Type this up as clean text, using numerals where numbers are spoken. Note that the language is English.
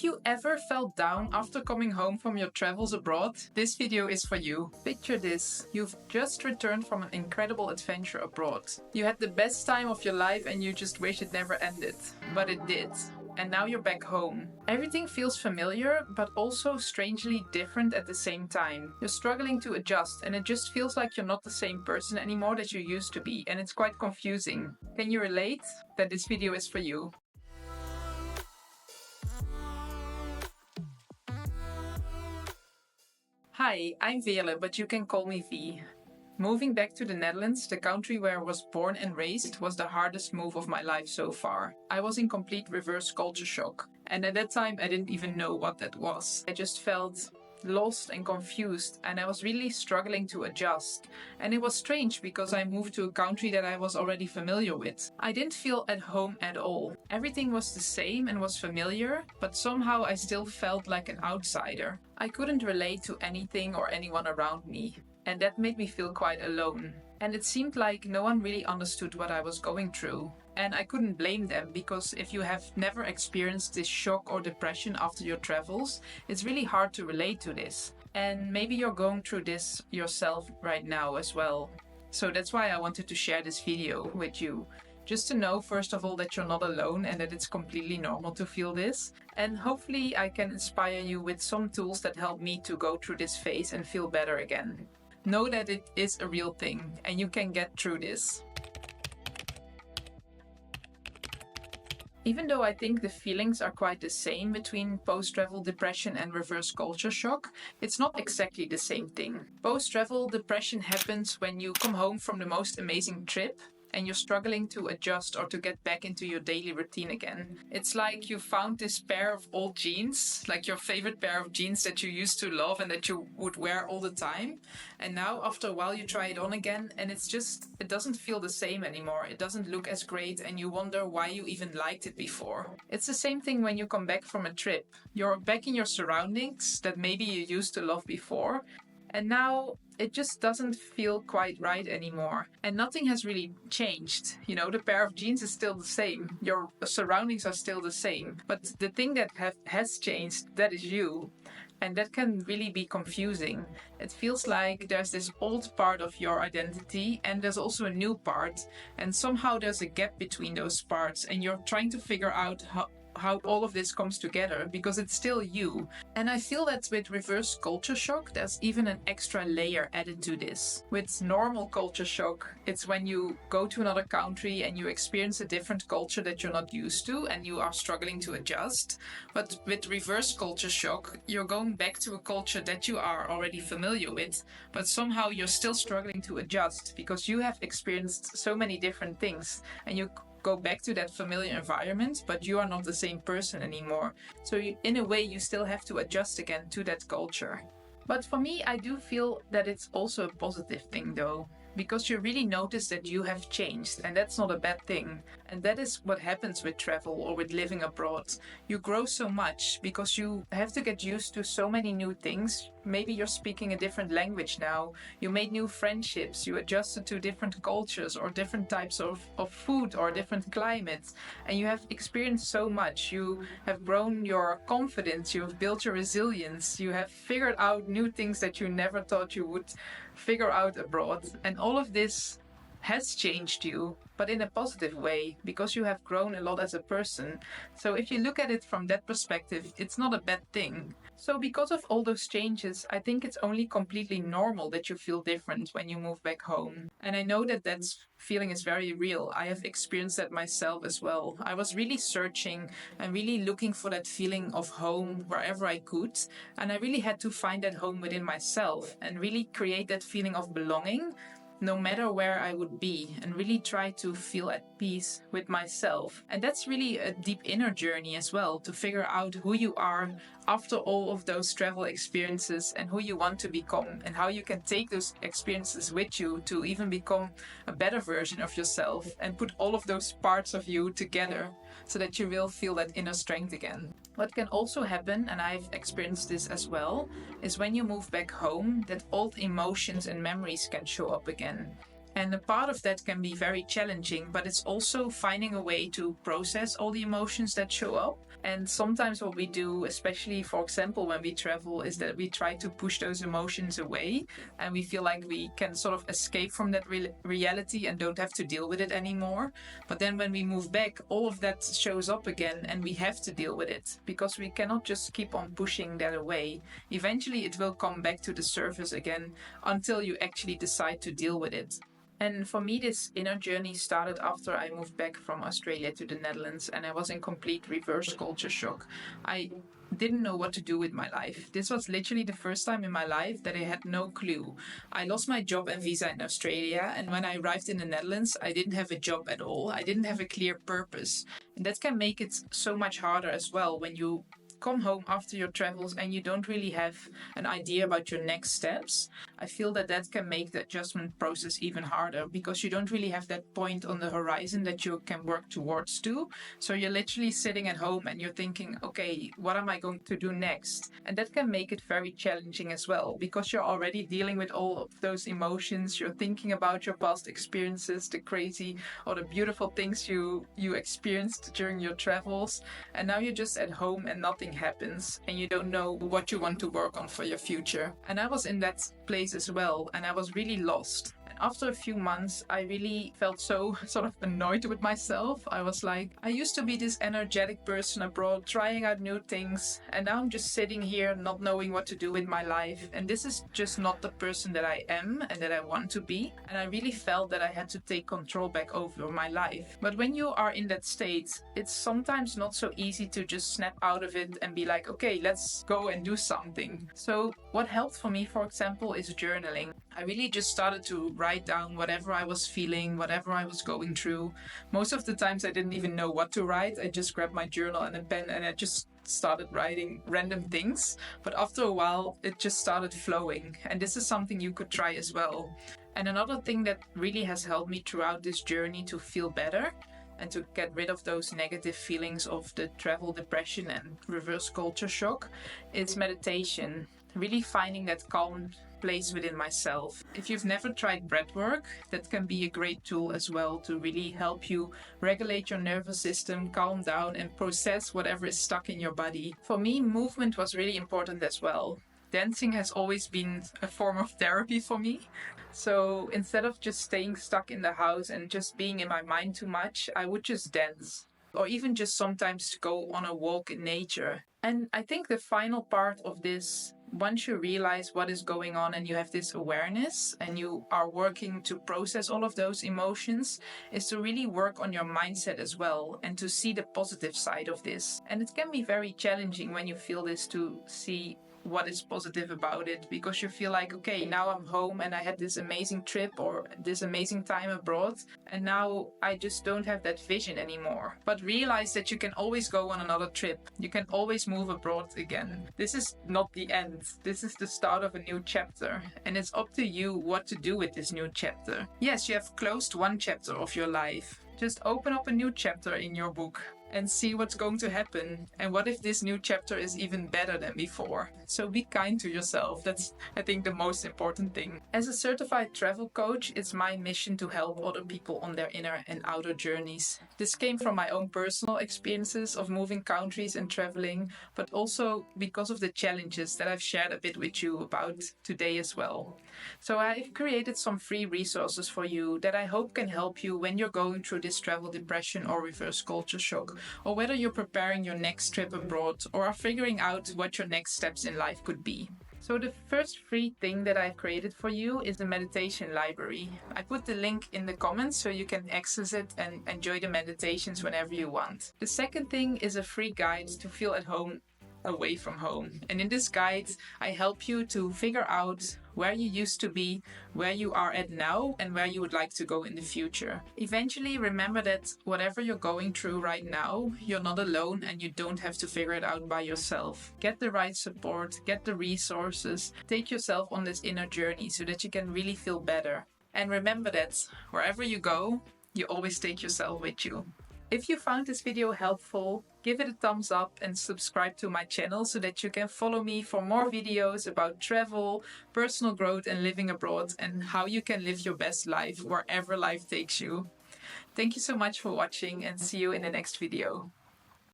If you ever felt down after coming home from your travels abroad, this video is for you. Picture this: you've just returned from an incredible adventure abroad. You had the best time of your life and you just wish it never ended. But it did. And now you're back home. Everything feels familiar, but also strangely different at the same time. You're struggling to adjust, and it just feels like you're not the same person anymore that you used to be, and it's quite confusing. Can you relate? Then this video is for you. Hi, I'm Veerle, but you can call me V. Moving back to the Netherlands, the country where I was born and raised, was the hardest move of my life so far. I was in complete reverse culture shock, and at that time I didn't even know what that was. I just felt lost and confused, and I was really struggling to adjust. And it was strange because I moved to a country that I was already familiar with. I didn't feel at home at all. Everything was the same and was familiar, but somehow I still felt like an outsider. I couldn't relate to anything or anyone around me, and that made me feel quite alone. And it seemed like no one really understood what I was going through. And I couldn't blame them, because if you have never experienced this shock or depression after your travels, it's really hard to relate to this. And maybe you're going through this yourself right now as well. So that's why I wanted to share this video with you. Just to know, first of all, that you're not alone and that it's completely normal to feel this. And hopefully I can inspire you with some tools that help me to go through this phase and feel better again. Know that it is a real thing and you can get through this. Even though I think the feelings are quite the same between post-travel depression and reverse culture shock, it's not exactly the same thing. Post-travel depression happens when you come home from the most amazing trip and you're struggling to adjust or to get back into your daily routine again. It's like you found this pair of old jeans, like your favorite pair of jeans that you used to love and that you would wear all the time. And now after a while you try it on again and it doesn't feel the same anymore. It doesn't look as great and you wonder why you even liked it before. It's the same thing when you come back from a trip. You're back in your surroundings that maybe you used to love before, and now it just doesn't feel quite right anymore. And nothing has really changed. You know, the pair of jeans is still the same. Your surroundings are still the same. But the thing that has changed, that is you. And that can really be confusing. It feels like there's this old part of your identity and there's also a new part. And somehow there's a gap between those parts and you're trying to figure out how all of this comes together, because it's still you. And I feel that with reverse culture shock, there's even an extra layer added to this. With normal culture shock, it's when you go to another country and you experience a different culture that you're not used to and you are struggling to adjust. But with reverse culture shock, you're going back to a culture that you are already familiar with, but somehow you're still struggling to adjust because you have experienced so many different things and you go back to that familiar environment, but you are not the same person anymore. So in a way, you still have to adjust again to that culture. But for me, I do feel that it's also a positive thing though, because you really notice that you have changed, and that's not a bad thing. And that is what happens with travel or with living abroad. You grow so much because you have to get used to so many new things. Maybe you're speaking a different language now. You made new friendships. You adjusted to different cultures or different types of food or different climates. And you have experienced so much. You have grown your confidence. You have built your resilience. You have figured out new things that you never thought you would figure out abroad. And all of this has changed you, but in a positive way, because you have grown a lot as a person. So if you look at it from that perspective, it's not a bad thing. So because of all those changes, I think it's only completely normal that you feel different when you move back home. And I know that that feeling is very real. I have experienced that myself as well. I was really searching and really looking for that feeling of home wherever I could. And I really had to find that home within myself and really create that feeling of belonging, no matter where I would be, and really try to feel at peace with myself. And that's really a deep inner journey as well, to figure out who you are after all of those travel experiences and who you want to become and how you can take those experiences with you to even become a better version of yourself and put all of those parts of you together so that you will feel that inner strength again. What can also happen, and I've experienced this as well, is when you move back home, that old emotions and memories can show up again. And a part of that can be very challenging, but it's also finding a way to process all the emotions that show up. And sometimes what we do, especially for example when we travel, is that we try to push those emotions away and we feel like we can sort of escape from that reality and don't have to deal with it anymore. But then when we move back, all of that shows up again and we have to deal with it because we cannot just keep on pushing that away. Eventually it will come back to the surface again until you actually decide to deal with it. And for me, this inner journey started after I moved back from Australia to the Netherlands and I was in complete reverse culture shock. I didn't know what to do with my life. This was literally the first time in my life that I had no clue. I lost my job and visa in Australia, and when I arrived in the Netherlands, I didn't have a job at all. I didn't have a clear purpose. And that can make it so much harder as well when you come home after your travels and you don't really have an idea about your next steps. I feel that that can make the adjustment process even harder because you don't really have that point on the horizon that you can work towards to. So you're literally sitting at home and you're thinking, okay, what am I going to do next? And that can make it very challenging as well because you're already dealing with all of those emotions. You're thinking about your past experiences, the crazy or the beautiful things you experienced during your travels. And now you're just at home and nothing happens and you don't know what you want to work on for your future. And I was in that place as well and I was really lost. After a few months, I really felt so sort of annoyed with myself. I was like, I used to be this energetic person abroad, trying out new things, and now I'm just sitting here not knowing what to do with my life. And this is just not the person that I am and that I want to be. And I really felt that I had to take control back over my life. But when you are in that state, it's sometimes not so easy to just snap out of it and be like, okay, let's go and do something. So what helped for me, for example, is journaling. I really just started to write down whatever I was feeling, whatever I was going through. Most of the times I didn't even know what to write. I just grabbed my journal and a pen and I just started writing random things. But after a while, it just started flowing. And this is something you could try as well. And another thing that really has helped me throughout this journey to feel better and to get rid of those negative feelings of the travel depression and reverse culture shock is meditation. Really finding that calm place within myself. If you've never tried breathwork, that can be a great tool as well to really help you regulate your nervous system, calm down, and process whatever is stuck in your body. For me, movement was really important as well. Dancing has always been a form of therapy for me. So instead of just staying stuck in the house and just being in my mind too much, I would just dance. Or even just sometimes go on a walk in nature. And I think the final part of this, once you realize what is going on and you have this awareness and you are working to process all of those emotions, is to really work on your mindset as well and to see the positive side of this. And it can be very challenging when you feel this to see what is positive about it, because you feel like, okay, now I'm home and I had this amazing trip or this amazing time abroad, and now I just don't have that vision anymore. But realize that you can always go on another trip. You can always move abroad again. This is not the end. This is the start of a new chapter, and it's up to you what to do with this new chapter. Yes, you have closed one chapter of your life. Just open up a new chapter in your book and see what's going to happen. And what if this new chapter is even better than before? So be kind to yourself. That's, I think, the most important thing. As a certified travel coach, it's my mission to help other people on their inner and outer journeys. This came from my own personal experiences of moving countries and traveling, but also because of the challenges that I've shared a bit with you about today as well. So I've created some free resources for you that I hope can help you when you're going through this travel depression or reverse culture shock, or whether you're preparing your next trip abroad or are figuring out what your next steps in life could be. So the first free thing that I've created for you is the meditation library. I put the link in the comments so you can access it and enjoy the meditations whenever you want. The second thing is a free guide to feel at home away from home. And in this guide, I help you to figure out where you used to be, where you are at now, and where you would like to go in the future. Eventually, remember that whatever you're going through right now, you're not alone and you don't have to figure it out by yourself. Get the right support, get the resources, take yourself on this inner journey so that you can really feel better. And remember that wherever you go, you always take yourself with you. If you found this video helpful, give it a thumbs up and subscribe to my channel so that you can follow me for more videos about travel, personal growth, and living abroad, and how you can live your best life wherever life takes you. Thank you so much for watching, and see you in the next video.